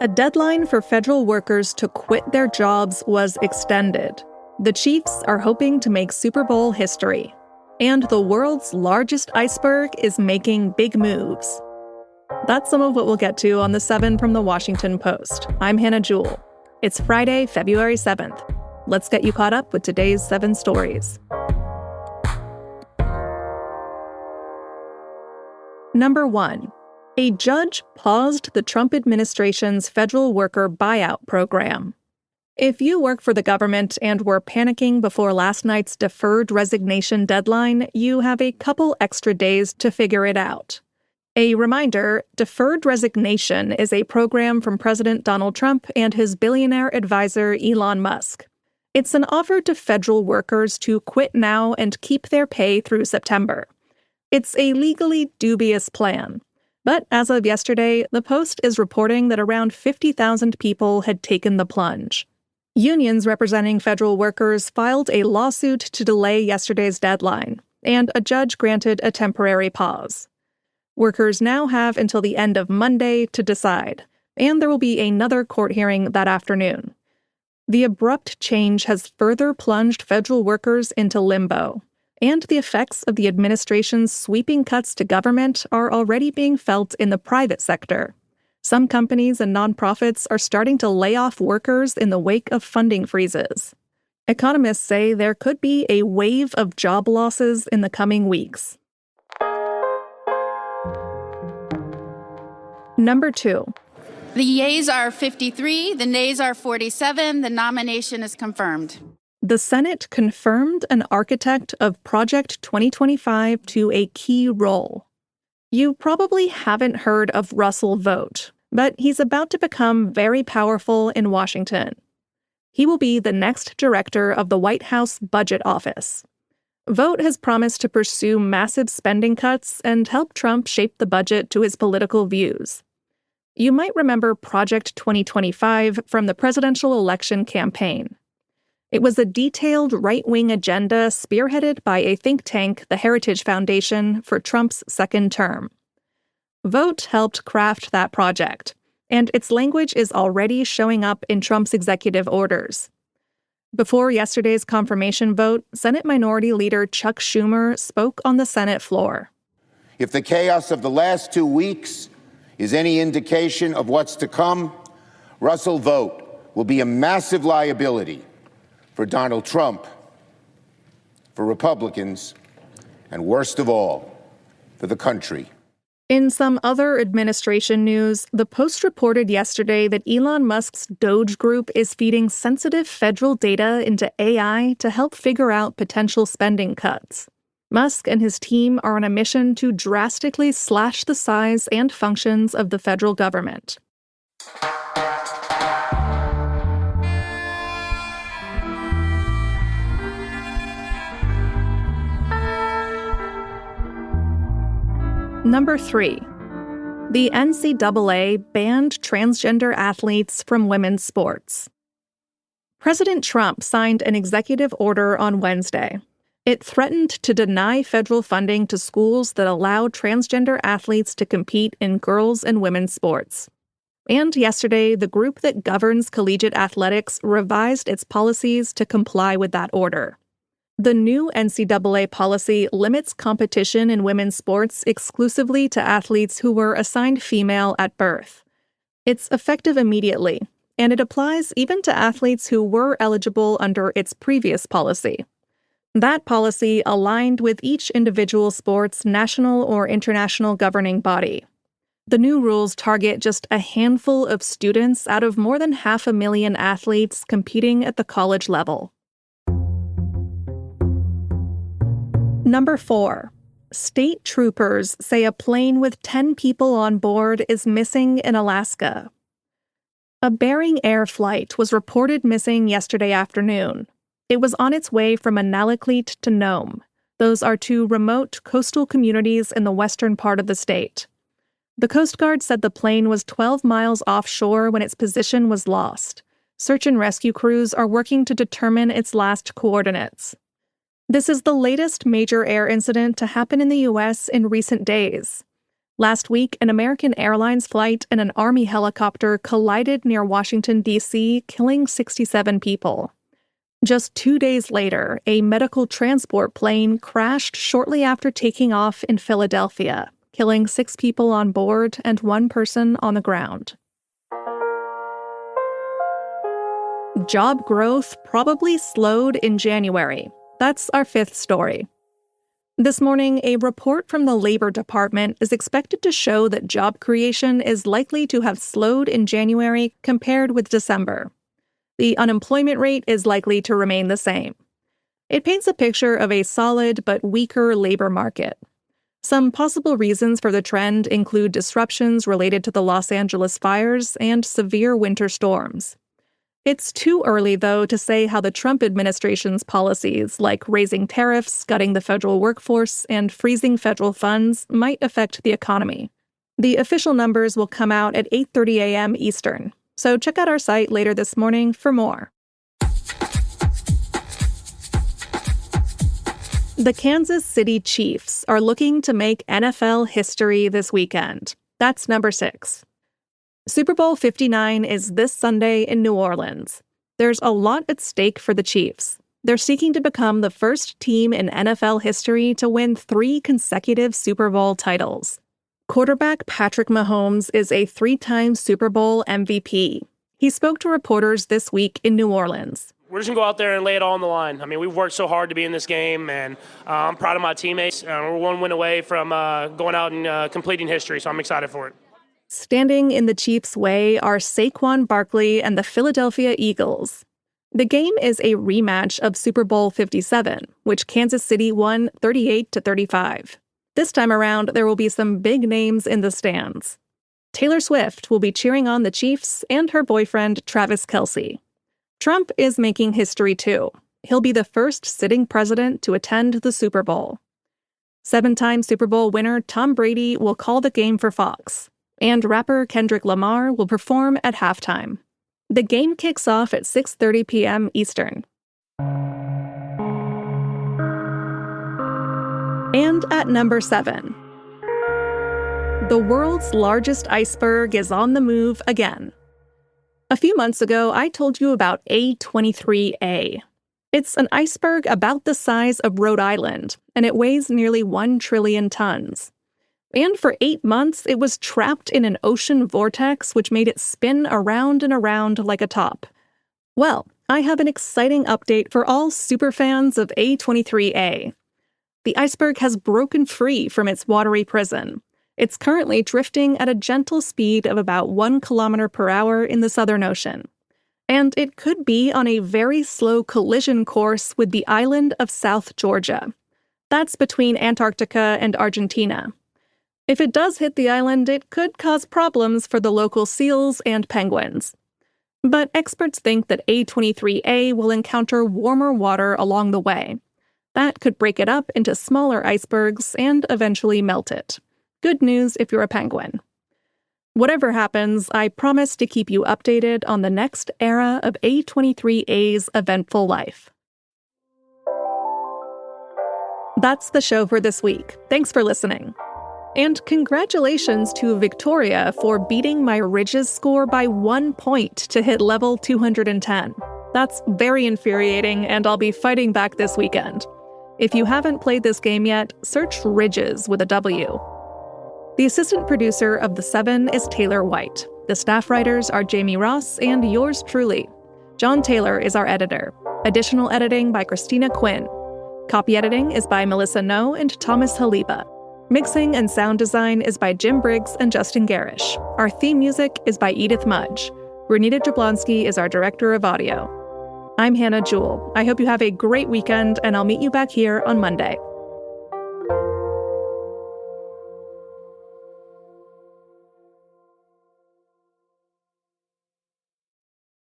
A deadline for federal workers to quit their jobs was extended. The Chiefs are hoping to make Super Bowl history. And the world's largest iceberg is making big moves. That's some of what we'll get to on the 7 from the Washington Post. I'm Hannah Jewell. It's Friday, February 7th. Let's get you caught up with today's 7 stories. Number 1. A judge paused the Trump administration's federal worker buyout program. If you work for the government and were panicking before last night's deferred resignation deadline, you have a couple extra days to figure it out. A reminder, deferred resignation is a program from President Donald Trump and his billionaire advisor Elon Musk. It's an offer to federal workers to quit now and keep their pay through September. It's a legally dubious plan. But as of yesterday, the Post is reporting that around 50,000 people had taken the plunge. Unions representing federal workers filed a lawsuit to delay yesterday's deadline, and a judge granted a temporary pause. Workers now have until the end of Monday to decide, and there will be another court hearing that afternoon. The abrupt change has further plunged federal workers into limbo, and the effects of the administration's sweeping cuts to government are already being felt in the private sector. Some companies and nonprofits are starting to lay off workers in the wake of funding freezes. Economists say there could be a wave of job losses in the coming weeks. Number 2. The yeas are 53, the nays are 47. The nomination is confirmed. The Senate confirmed an architect of Project 2025 to a key role. You probably haven't heard of Russell Vought, but he's about to become very powerful in Washington. He will be the next director of the White House Budget Office. Vought has promised to pursue massive spending cuts and help Trump shape the budget to his political views. You might remember Project 2025 from the presidential election campaign. It was a detailed right-wing agenda spearheaded by a think tank, the Heritage Foundation, for Trump's second term. Vought helped craft that project, and its language is already showing up in Trump's executive orders. Before yesterday's confirmation vote, Senate Minority Leader Chuck Schumer spoke on the Senate floor. If the chaos of the last 2 weeks is any indication of what's to come, Russell Vought will be a massive liability for Donald Trump, for Republicans, and worst of all, for the country. In some other administration news, the Post reported yesterday that Elon Musk's Doge Group is feeding sensitive federal data into AI to help figure out potential spending cuts. Musk and his team are on a mission to drastically slash the size and functions of the federal government. Number 3. The NCAA banned transgender athletes from women's sports. President Trump signed an executive order on Wednesday. It threatened to deny federal funding to schools that allow transgender athletes to compete in girls' and women's sports. And yesterday, the group that governs collegiate athletics revised its policies to comply with that order. The new NCAA policy limits competition in women's sports exclusively to athletes who were assigned female at birth. It's effective immediately, and it applies even to athletes who were eligible under its previous policy. That policy aligned with each individual sport's national or international governing body. The new rules target just a handful of students out of more than 500,000 athletes competing at the college level. Number 4. State troopers say a plane with 10 people on board is missing in Alaska. A Bering Air flight was reported missing yesterday afternoon. It was on its way from Unalakleet to Nome. Those are 2 remote coastal communities in the western part of the state. The Coast Guard said the plane was 12 miles offshore when its position was lost. Search and rescue crews are working to determine its last coordinates. This is the latest major air incident to happen in the U.S. in recent days. Last week, an American Airlines flight and an Army helicopter collided near Washington, D.C., killing 67 people. Just 2 days later, a medical transport plane crashed shortly after taking off in Philadelphia, killing 6 people on board and 1 person on the ground. Job growth probably slowed in January. That's our 5th story. This morning, a report from the Labor Department is expected to show that job creation is likely to have slowed in January compared with December. The unemployment rate is likely to remain the same. It paints a picture of a solid but weaker labor market. Some possible reasons for the trend include disruptions related to the Los Angeles fires and severe winter storms. It's too early, though, to say how the Trump administration's policies, like raising tariffs, gutting the federal workforce, and freezing federal funds, might affect the economy. The official numbers will come out at 8:30 a.m. Eastern, so check out our site later this morning for more. The Kansas City Chiefs are looking to make NFL history this weekend. That's number 6. Super Bowl 59 is this Sunday in New Orleans. There's a lot at stake for the Chiefs. They're seeking to become the first team in NFL history to win 3 consecutive Super Bowl titles. Quarterback Patrick Mahomes is a 3-time Super Bowl MVP. He spoke to reporters this week in New Orleans. We're just going to go out there and lay it all on the line. I mean, we've worked so hard to be in this game, and I'm proud of my teammates. We're 1 win away from going out and completing history, so I'm excited for it. Standing in the Chiefs' way are Saquon Barkley and the Philadelphia Eagles. The game is a rematch of Super Bowl 57, which Kansas City won 38-35. This time around, there will be some big names in the stands. Taylor Swift will be cheering on the Chiefs and her boyfriend Travis Kelce. Trump is making history too. He'll be the first sitting president to attend the Super Bowl. 7-time Super Bowl winner Tom Brady will call the game for Fox. And rapper Kendrick Lamar will perform at halftime. The game kicks off at 6:30 p.m. Eastern. And at number 7. The world's largest iceberg is on the move again. A few months ago, I told you about A23a. It's an iceberg about the size of Rhode Island, and it weighs nearly 1 trillion tons. And for 8 months, it was trapped in an ocean vortex which made it spin around and around like a top. Well, I have an exciting update for all superfans of A23a. The iceberg has broken free from its watery prison. It's currently drifting at a gentle speed of about 1 kilometer per hour in the Southern Ocean. And it could be on a very slow collision course with the island of South Georgia. That's between Antarctica and Argentina. If it does hit the island, it could cause problems for the local seals and penguins. But experts think that A23a will encounter warmer water along the way. That could break it up into smaller icebergs and eventually melt it. Good news if you're a penguin. Whatever happens, I promise to keep you updated on the next era of A23a's eventful life. That's the show for this week. Thanks for listening. And congratulations to Victoria for beating my Ridges score by 1 point to hit level 210. That's very infuriating, and I'll be fighting back this weekend. If you haven't played this game yet, search Ridges with a W. The assistant producer of The 7 is Taylor White. The staff writers are Jamie Ross and yours truly. John Taylor is our editor. Additional editing by Christina Quinn. Copy editing is by Melissa No and Thomas Haliba. Mixing and sound design is by Jim Briggs and Justin Garish. Our theme music is by Edith Mudge. Renita Jablonski is our director of audio. I'm Hannah Jewell. I hope you have a great weekend, and I'll meet you back here on Monday.